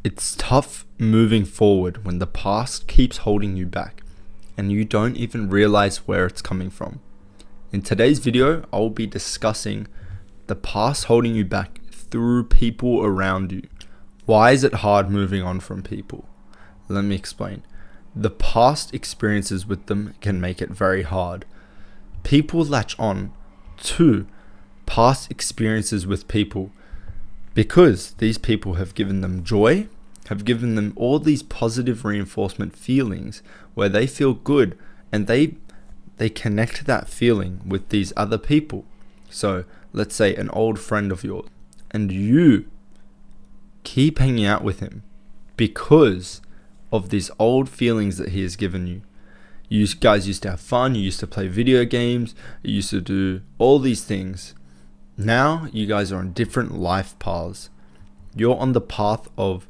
It's tough moving forward when the past keeps holding you back and you don't even realize where it's coming from. In today's video, I will be discussing the past holding you back through people around you. Why is it hard moving on from people? Let me explain. The past experiences with them can make it very hard. People latch on to past experiences with people because these people have given them joy, have given them all these positive reinforcement feelings where they feel good, and they connect that feeling with these other people. So let's say an old friend of yours, and you keep hanging out with him because of these old feelings that he has given you. You guys used to have fun, you used to play video games, you used to do all these things. Now you guys are on different life paths. You're on the path of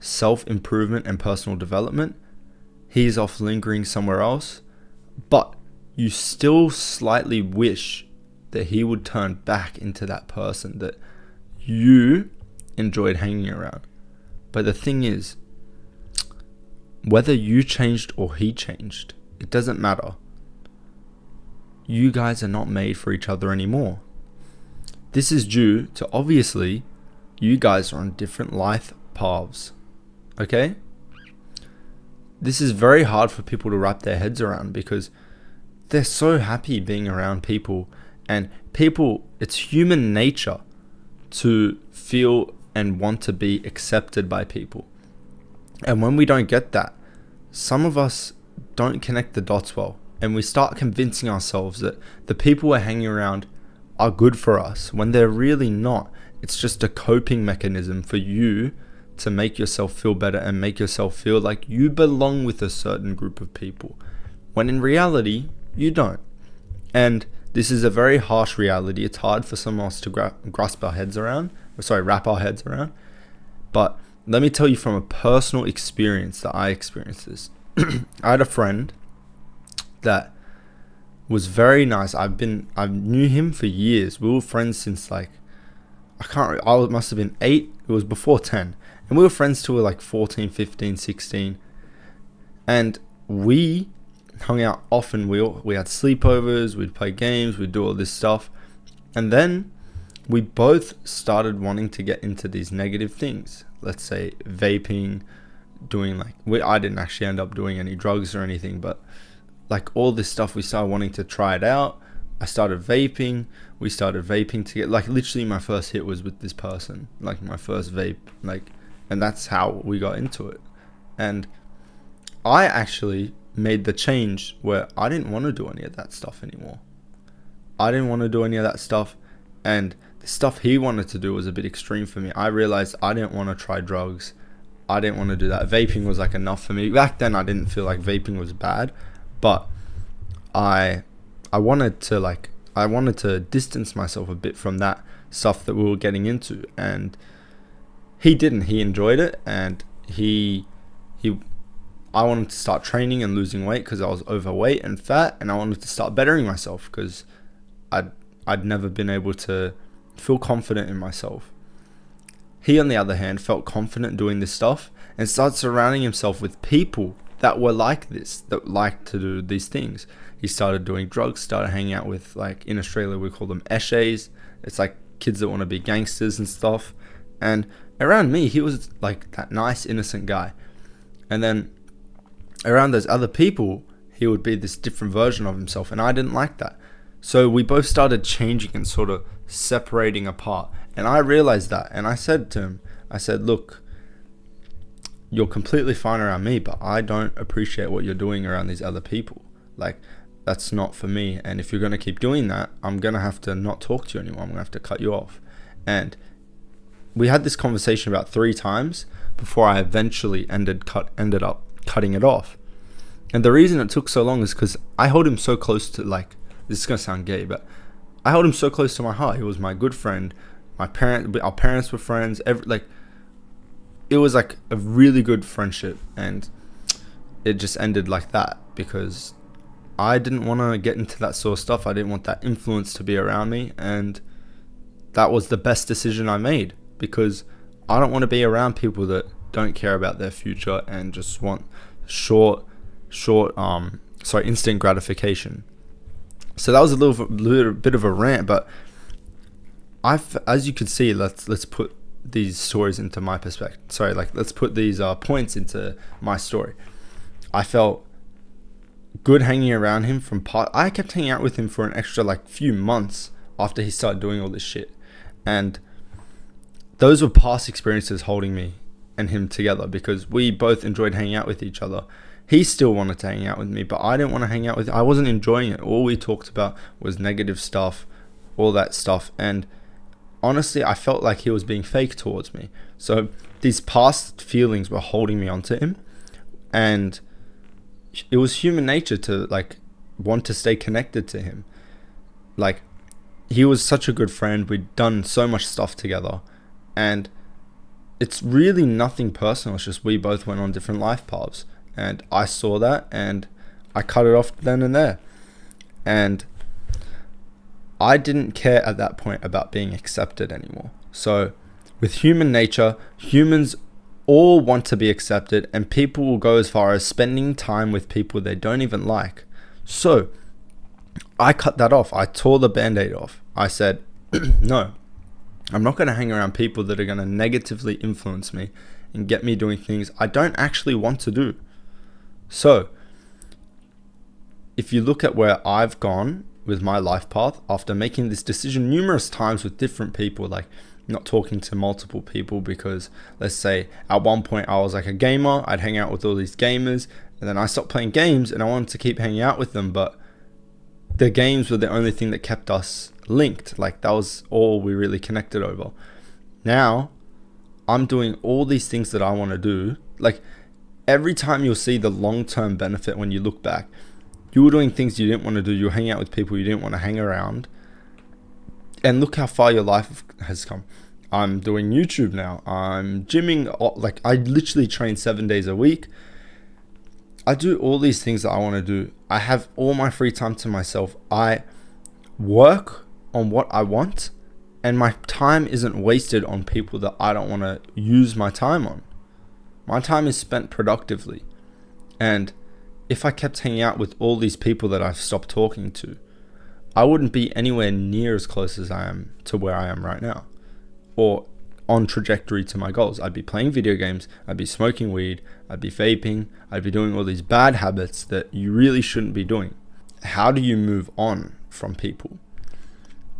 self-improvement and personal development. He's off lingering somewhere else, but you still slightly wish that he would turn back into that person that you enjoyed hanging around. But the thing is, whether you changed or he changed, it doesn't matter. You guys are not made for each other anymore. This is due to, obviously, you guys are on different life paths. Okay? This is very hard for people to wrap their heads around because they're so happy being around people, and people, it's human nature to feel and want to be accepted by people. And when we don't get that, some of us don't connect the dots well, and we start convincing ourselves that the people we're hanging around are good for us when they're really not. It's just a coping mechanism for you to make yourself feel better and make yourself feel like you belong with a certain group of people, when in reality, you don't. And this is a very harsh reality. It's hard for some of us to wrap our heads around. But let me tell you from a personal experience that I experienced this. I had a friend that was very nice. I knew him for years. We were friends since I must have been 8. It was before 10. And we were friends till we were like 14, 15, 16. And we hung out often. We had sleepovers, we'd play games, we'd do all this stuff. And then we both started wanting to get into these negative things. Let's say vaping, I didn't actually end up doing any drugs or anything, but all this stuff, we started wanting to try it out. I started vaping. We started vaping together. Literally my first hit was with this person, my first vape, and that's how we got into it. And I actually made the change where I didn't want to do any of that stuff anymore. I didn't want to do any of that stuff, and the stuff he wanted to do was a bit extreme for me. I realized I didn't want to try drugs. I didn't want to do that. Vaping was enough for me. Back then I didn't feel like vaping was bad, but I wanted to distance myself a bit from that stuff that we were getting into, and he didn't. He enjoyed it, and I wanted to start training and losing weight because I was overweight and fat, and I wanted to start bettering myself because I'd never been able to feel confident in myself. He, on the other hand, felt confident doing this stuff and started surrounding himself with people that were like this, that liked to do these things. He started doing drugs, started hanging out with, in Australia we call them eshays. It's kids that want to be gangsters and stuff. And around me, he was that nice, innocent guy. And then around those other people, he would be this different version of himself, and I didn't like that. So we both started changing and sort of separating apart. And I realized that, and I said to him, look, you're completely fine around me, but I don't appreciate what you're doing around these other people. That's not for me. And if you're going to keep doing that, I'm going to have to not talk to you anymore. I'm going to have to cut you off. And we had this conversation about 3 times before I eventually ended up cutting it off. And the reason it took so long is because I hold him so close to, this is going to sound gay, but I held him so close to my heart. He was my good friend. Our parents were friends. It was a really good friendship, and it just ended like that because I didn't want to get into that sort of stuff. I didn't want that influence to be around me, and that was the best decision I made because I don't want to be around people that don't care about their future and just want instant gratification. So that was a little bit of a rant, but as you can see, let's put these stories into my perspective. Let's put these points into my story. I felt good hanging around him I kept hanging out with him for an extra few months after he started doing all this shit. And those were past experiences holding me and him together, because we both enjoyed hanging out with each other. He still wanted to hang out with me, but I didn't want to hang out with him. I wasn't enjoying it. All we talked about was negative stuff, all that stuff. And honestly, I felt like he was being fake towards me. So these past feelings were holding me onto him. And it was human nature to want to stay connected to him. He was such a good friend. We'd done so much stuff together. And it's really nothing personal. It's just we both went on different life paths. And I saw that and I cut it off then and there. And I didn't care at that point about being accepted anymore. So with human nature, humans all want to be accepted, and people will go as far as spending time with people they don't even like. So I cut that off. I tore the band-aid off. I said, no, I'm not going to hang around people that are going to negatively influence me and get me doing things I don't actually want to do. So if you look at where I've gone with my life path after making this decision numerous times with different people, not talking to multiple people, because let's say at one point I was a gamer, I'd hang out with all these gamers, and then I stopped playing games and I wanted to keep hanging out with them, but the games were the only thing that kept us linked. That was all we really connected over. Now I'm doing all these things that I want to do. Every time you'll see the long-term benefit when you look back. You were doing things you didn't want to do. You were hanging out with people you didn't want to hang around. And look how far your life has come. I'm doing YouTube now. I'm gymming. I literally train 7 days a week. I do all these things that I want to do. I have all my free time to myself. I work on what I want. And my time isn't wasted on people that I don't want to use my time on. My time is spent productively. And if I kept hanging out with all these people that I've stopped talking to, I wouldn't be anywhere near as close as I am to where I am right now, or on trajectory to my goals. I'd be playing video games, I'd be smoking weed, I'd be vaping, I'd be doing all these bad habits that you really shouldn't be doing. How do you move on from people?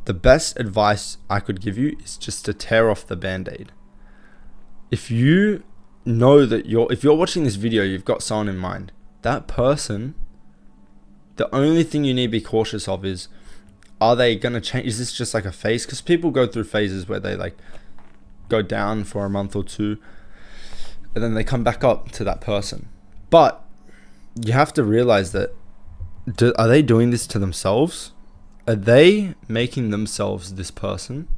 The best advice I could give you is just to tear off the band-aid. If you know that if you're watching this video, you've got someone in mind, that person, the only thing you need to be cautious of is, are they going to change? Is this just a phase? Because people go through phases where they go down for a month or two and then they come back up to that person. But you have to realize that, are they doing this to themselves? Are they making themselves this person?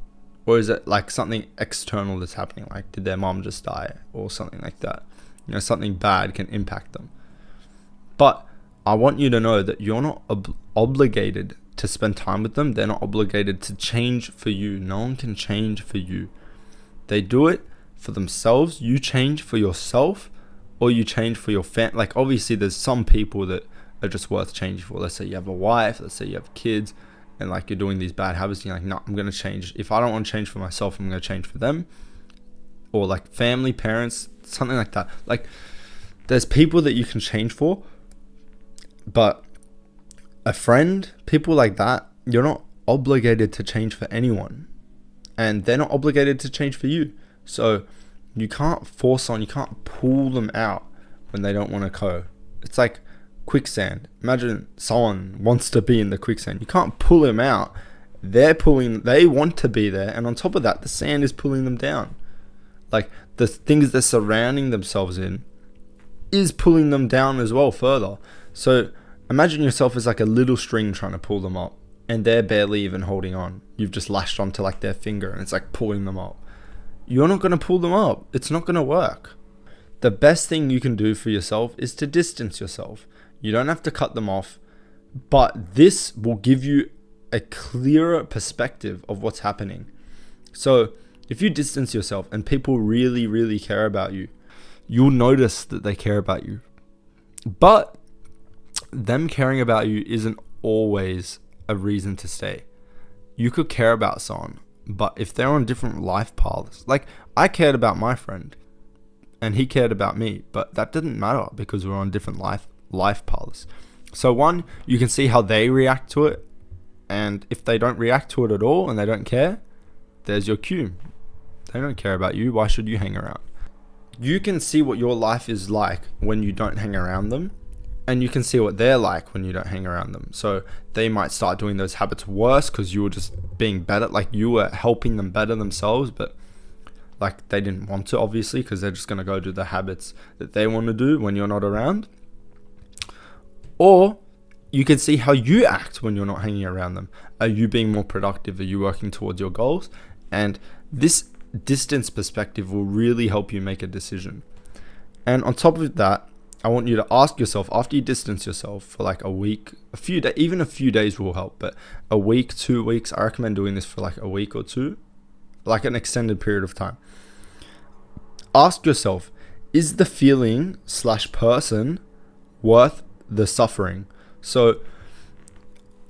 Or is it something external that's happening? Did their mom just die or something like that? Something bad can impact them. But I want you to know that you're not obligated to spend time with them. They're not obligated to change for you. No one can change for you. They do it for themselves. You change for yourself, or you change for your family. Obviously there's some people that are just worth changing for. Let's say you have a wife, let's say you have kids, and you're doing these bad habits, and you're no, I'm going to change. If I don't want to change for myself, I'm going to change for them. Or family, parents, something like that. There's people that you can change for, but a friend, people like that, you're not obligated to change for anyone, and they're not obligated to change for you. So you can't you can't pull them out when they don't want to go. It's like quicksand. Imagine someone wants to be in the quicksand. You can't pull them out. They want to be there, and on top of that, the sand is pulling them down. The things they're surrounding themselves in is pulling them down as well further. So imagine yourself as a little string trying to pull them up, and they're barely even holding on. You've just lashed onto their finger, and it's pulling them up. You're not going to pull them up. It's not going to work. The best thing you can do for yourself is to distance yourself. You don't have to cut them off, but this will give you a clearer perspective of what's happening. So if you distance yourself and people really, really care about you, you'll notice that they care about you. But them caring about you isn't always a reason to stay. You could care about someone, but if they're on different life paths, like I cared about my friend and he cared about me, but that didn't matter because we're on different life paths. So one, you can see how they react to it, and if they don't react to it at all and they don't care, there's your cue. They don't care about you. Why should you hang around? You can see what your life is like when you don't hang around them, and you can see what they're like when you don't hang around them. So they might start doing those habits worse because you were just being better, like you were helping them better themselves, but like they didn't want to, obviously, because they're just going to go do the habits that they want to do when you're not around. Or you can see how you act when you're not hanging around them. Are you being more productive? Are you working towards your goals? And this distance perspective will really help you make a decision. And on top of that, I want you to ask yourself, after you distance yourself for like a week, even a few days will help, but a week, 2 weeks, I recommend doing this for like a week or two, like an extended period of time. Ask yourself, is the feeling / person worth the suffering? So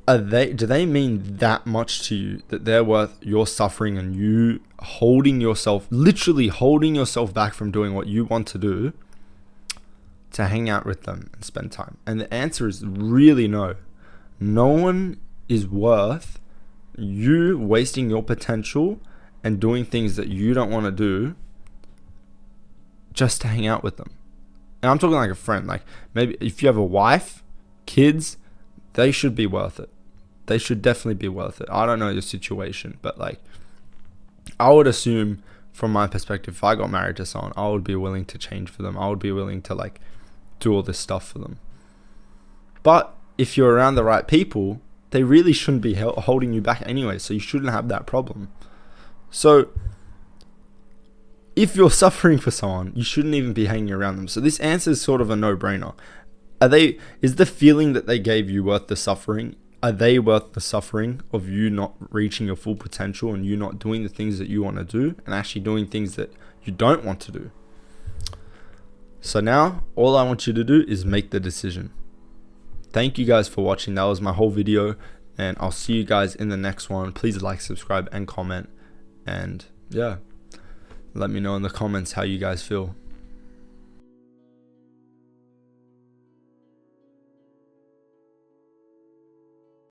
do they mean that much to you that they're worth your suffering and you literally holding yourself back from doing what you want to do to hang out with them and spend time? And the answer is really no. No one is worth you wasting your potential and doing things that you don't want to do just to hang out with them. And I'm talking like a friend. Like maybe if you have a wife, kids, they should be worth it. They should definitely be worth it. I don't know your situation, but like I would assume from my perspective, if I got married to someone, I would be willing to change for them. I would be willing to like do all this stuff for them. But if you're around the right people, they really shouldn't be holding you back anyway, so you shouldn't have that problem. So if you're suffering for someone, you shouldn't even be hanging around them. So this answer is sort of a no-brainer. Is the feeling that they gave you worth the suffering? Are they worth the suffering of you not reaching your full potential and you not doing the things that you want to do and actually doing things that you don't want to do? So now all I want you to do is make the decision. Thank you guys for watching. That was my whole video, and I'll see you guys in the next one. Please like, subscribe, and comment. And yeah, let me know in the comments how you guys feel.